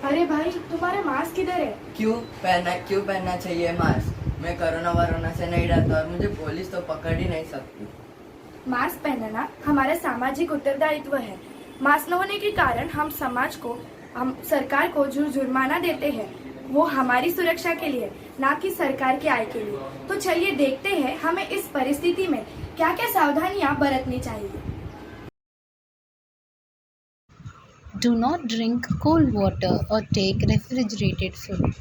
अरे भाई, तुम्हारा मास्क किधर है? क्यों पहनना चाहिए मास्क? मैं कोरोना वरोना से नहीं डरता और मुझे पुलिस तो पकड़ ही नहीं सकती। मास्क पहनना हमारा सामाजिक उत्तरदायित्व है। मास्क न होने के कारण हम सरकार को जो जुर्माना देते हैं वो हमारी सुरक्षा के लिए, ना कि सरकार के आय के लिए। तो चलिए देखते हैं हमें इस परिस्थिति में क्या क्या सावधानियां बरतनी चाहिए। Do not drink cold water or take refrigerated food.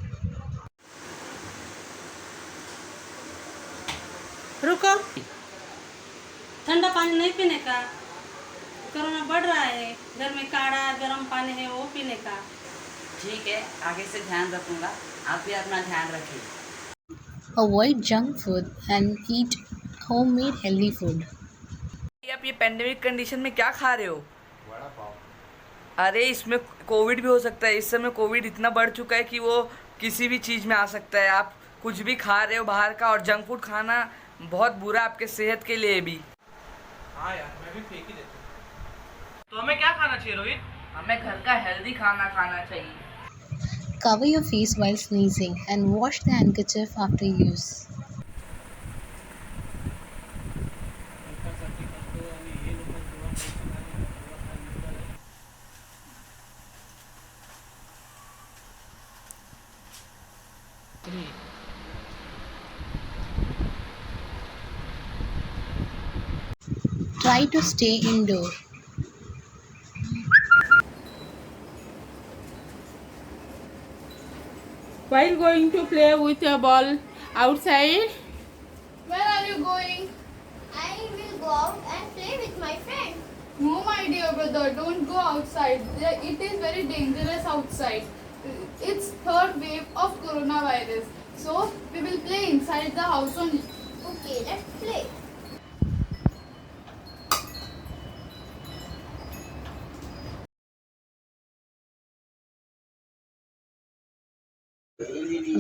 रुको, ठंडा पानी नहीं पीने का। कोरोना बढ़ रहा है। घर में काढ़ा गर्म पानी है वो पीने का। ठीक है, आगे से ध्यान रखूंगा। आप भी अपना ध्यान रखिए। Avoid junk food and eat homemade healthy food. आप ये पेंडेमिक कंडीशन में क्या खा रहे हो? अरे इसमें कोविड भी हो सकता है। इस समय कोविड इतना बढ़ चुका है कि वो किसी भी चीज़ में आ सकता है। आप कुछ भी खा रहे हो बाहर का, और जंक फूड खाना बहुत बुरा आपके सेहत के लिए भी। हाँ यार, मैं भी फेंक ही देता हूँ। तो हमें क्या खाना चाहिए रोहित? हमें घर का हेल्दी खाना खाना चाहिए। Cover your face while sneezing and wash the handkerchief after use. Try to stay indoor. While going to play with a ball outside, Where are you going? I will go out and play with my friend. no, my dear brother, don't go outside. It is very dangerous outside. It's third wave of coronavirus. So we will play inside the house only. Okay, let's play.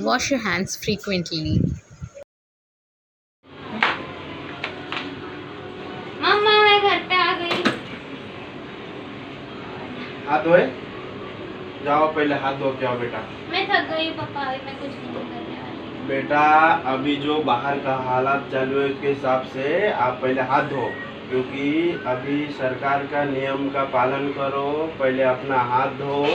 Wash your hands frequently. मम्मा मैं घर पे आ गई। हाथ धोए? जाओ पहले हाथ धो के आओ बेटा। मैं थक गई पापा, अभी मैं कुछ नहीं करने वाली। बेटा अभी जो बाहर का हालात चालू है उसके हिसाब से आप पहले हाथ धो, क्योंकि अभी सरकार का नियम का पालन करो। पहले अपना हाथ धो,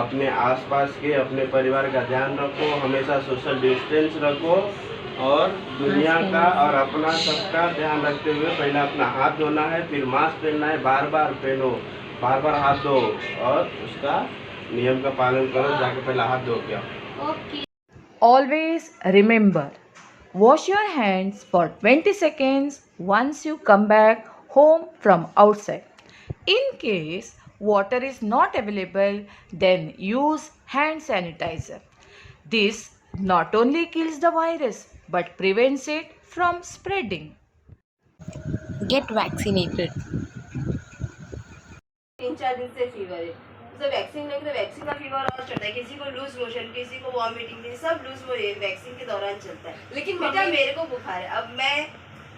अपने आसपास के अपने परिवार का ध्यान रखो, हमेशा सोशल डिस्टेंस रखो और दुनिया का और अपना सबका ध्यान रखते हुए पहले अपना हाथ धोना है, फिर मास्क पहनना है, बार बार पहनो, बार बार हाथ धो और उसका नियम का पालन करो। जाके पहले हाथ धो के आओ। Okay. Always remember, wash your hands for 20 seconds once you come back home from outside. In case water is not available, then use hand sanitizer. This not only kills the virus but prevents it from spreading. Get vaccinated. 3-4 दिन से fever है। तो vaccine लेंगे तो vaccine का fever और चढ़ता है। किसी को लूज मोशन, किसी को वॉमिटिंग, सब लूज वैक्सीन के दौरान चलता है। लेकिन बेटा मेरे को बुखार है, अब मैं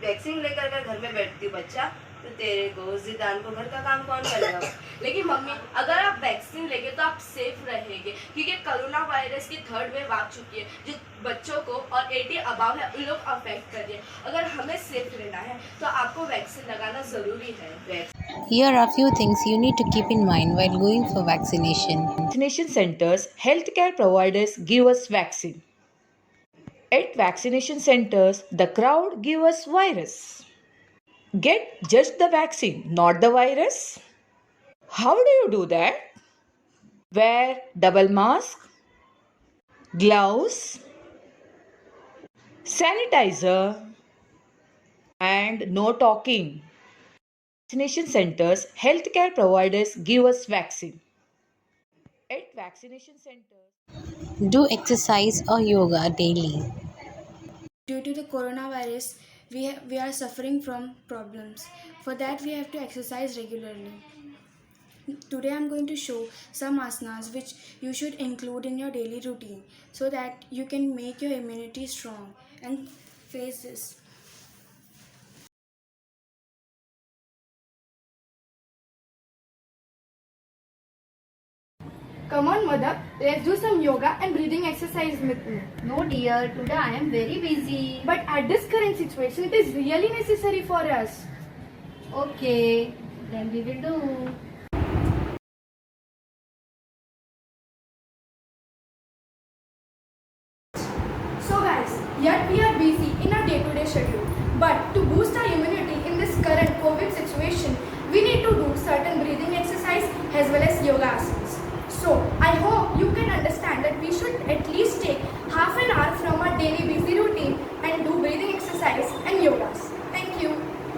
वैक्सीन लेकर कर घर में बैठती हूँ बच्चा, तो तेरे को जिदान को घर का काम कौन करेगा? लेकिन मम्मी अगर आप वैक्सीन लेंगे तो आप सेफ रहेंगे, क्योंकि कोरोना वायरस की थर्ड वेव आ चुकी है जो बच्चों को और 80 अबाव है उन लोग अफेक्ट कर रही है। अगर हमें सेफ रहना है तो आपको वैक्सीन लगाना ज़रूरी है। Here are a few things you need to keep in mind while going for vaccination. Vaccination centers, healthcare providers give us vaccine. At vaccination centers, the crowd give us virus. Get just the vaccine, not the virus. How do you do that? Wear double mask, gloves, sanitizer, and no talking. Vaccination centers, healthcare providers give us vaccine. At vaccination centers, Do exercise or yoga daily. Due to the coronavirus, we are suffering from problems. For that, we have to exercise regularly. Today, I'm going to show some asanas which you should include in your daily routine so that you can make your immunity strong and face this. Come on, mother. Let's do some yoga and breathing exercise with me. No, dear. Today I am very busy. But at this current situation, it is really necessary for us. Okay, then we will do. So guys, yet we are busy in our day-to-day schedule. But to boost our immunity in this current COVID situation, we need to do certain breathing exercise as well as yoga asanas. So I hope you can understand that we should at least take half an hour from our daily busy routine and do breathing exercise and yogas.